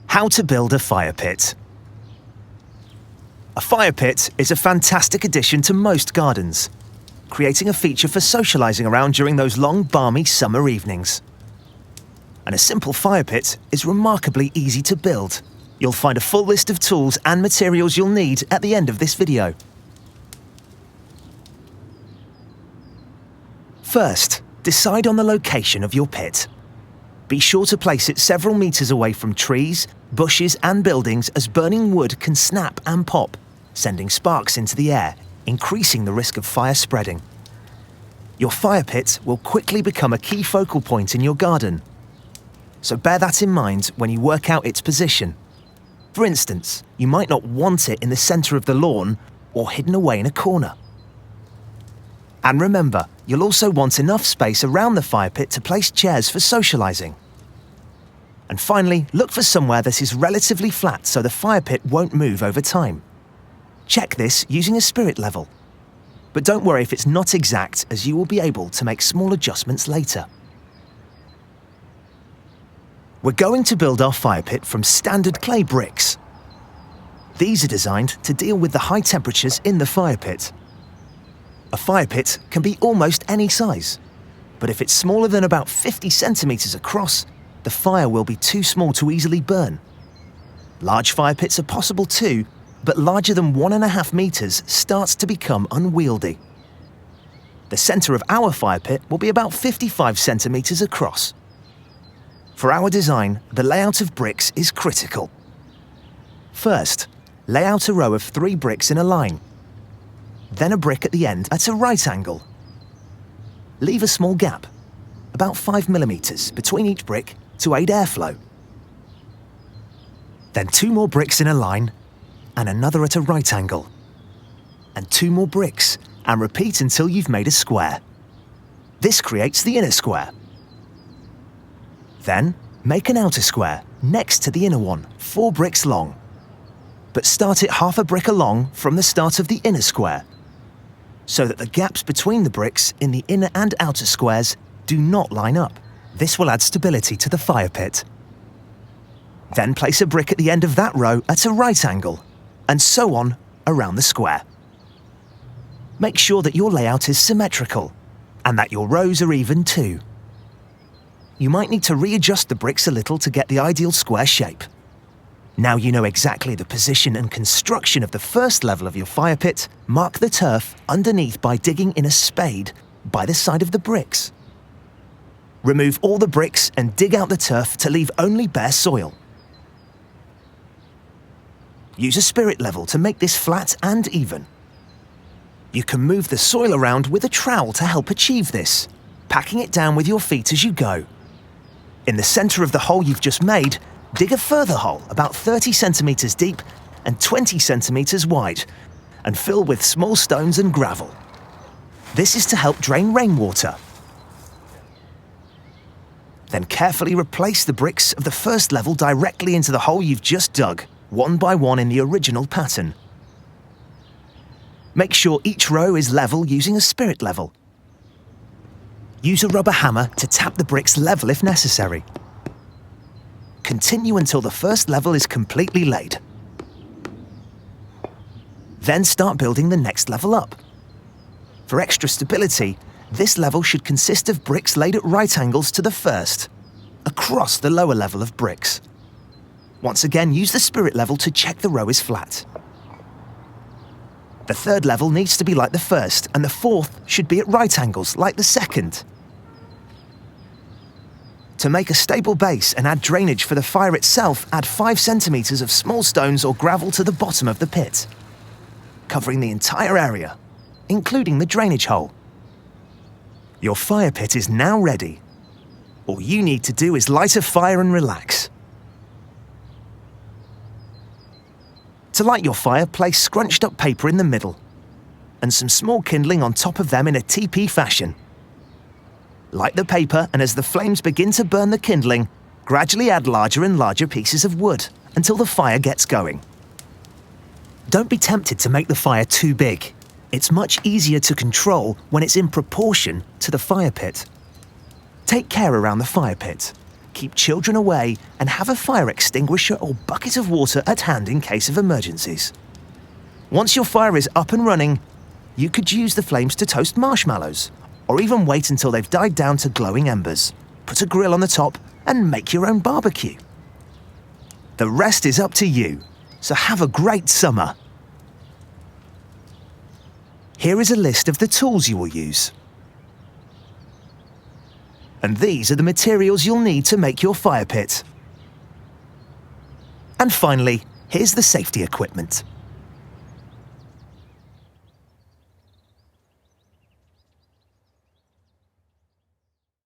How to build a fire pit. A fire pit is a fantastic addition to most gardens, creating a feature for socialising around during those long, balmy summer evenings. And a simple fire pit is remarkably easy to build. You'll find a full list of tools and materials you'll need at the end of this video. First, decide on the location of your pit. Be sure to place it several meters away from trees, bushes and buildings, as burning wood can snap and pop, sending sparks into the air, increasing the risk of fire spreading. Your fire pit will quickly become a key focal point in your garden, so bear that in mind when you work out its position. For instance, you might not want it in the center of the lawn or hidden away in a corner. And remember, you'll also want enough space around the fire pit to place chairs for socialising. And finally, look for somewhere that is relatively flat so the fire pit won't move over time. Check this using a spirit level. But don't worry if it's not exact, as you will be able to make small adjustments later. We're going to build our fire pit from standard clay bricks. These are designed to deal with the high temperatures in the fire pit. A fire pit can be almost any size, but if it's smaller than about 50 centimeters across, the fire will be too small to easily burn. Large fire pits are possible too, but larger than 1.5 meters starts to become unwieldy. The center of our fire pit will be about 55 centimeters across. For our design, the layout of bricks is critical. First, lay out a row of 3 bricks in a line. Then a brick at the end at a right angle. Leave a small gap, about 5 millimeters, between each brick to aid airflow. Then 2 more bricks in a line and another at a right angle. And 2 more bricks, and repeat until you've made a square. This creates the inner square. Then make an outer square next to the inner one, 4 bricks long. But start it half a brick along from the start of the inner square, so that the gaps between the bricks in the inner and outer squares do not line up. This will add stability to the fire pit. Then place a brick at the end of that row at a right angle, and so on around the square. Make sure that your layout is symmetrical, and that your rows are even too. You might need to readjust the bricks a little to get the ideal square shape. Now you know exactly the position and construction of the first level of your fire pit, mark the turf underneath by digging in a spade by the side of the bricks. Remove all the bricks and dig out the turf to leave only bare soil. Use a spirit level to make this flat and even. You can move the soil around with a trowel to help achieve this, packing it down with your feet as you go. In the center of the hole you've just made, dig a further hole about 30 centimeters deep and 20 centimeters wide, and fill with small stones and gravel. This is to help drain rainwater. Then carefully replace the bricks of the first level directly into the hole you've just dug, one by one in the original pattern. Make sure each row is level using a spirit level. Use a rubber hammer to tap the bricks level if necessary. Continue until the first level is completely laid. Then start building the next level up. For extra stability, this level should consist of bricks laid at right angles to the first, across the lower level of bricks. Once again, use the spirit level to check the row is flat. The third level needs to be like the first, and the fourth should be at right angles like the second. To make a stable base and add drainage for the fire itself, add 5 centimeters of small stones or gravel to the bottom of the pit, covering the entire area, including the drainage hole. Your fire pit is now ready. All you need to do is light a fire and relax. To light your fire, place scrunched up paper in the middle and some small kindling on top of them in a teepee fashion. Light the paper, and as the flames begin to burn the kindling, gradually add larger and larger pieces of wood until the fire gets going. Don't be tempted to make the fire too big. It's much easier to control when it's in proportion to the fire pit. Take care around the fire pit. keep children away, and have a fire extinguisher or bucket of water at hand in case of emergencies. Once your fire is up and running, you could use the flames to toast marshmallows, or even wait until they've died down to glowing embers, put a grill on the top, and make your own barbecue. The rest is up to you, so have a great summer. Here is a list of the tools you will use. And these are the materials you'll need to make your fire pit. And finally, here's the safety equipment.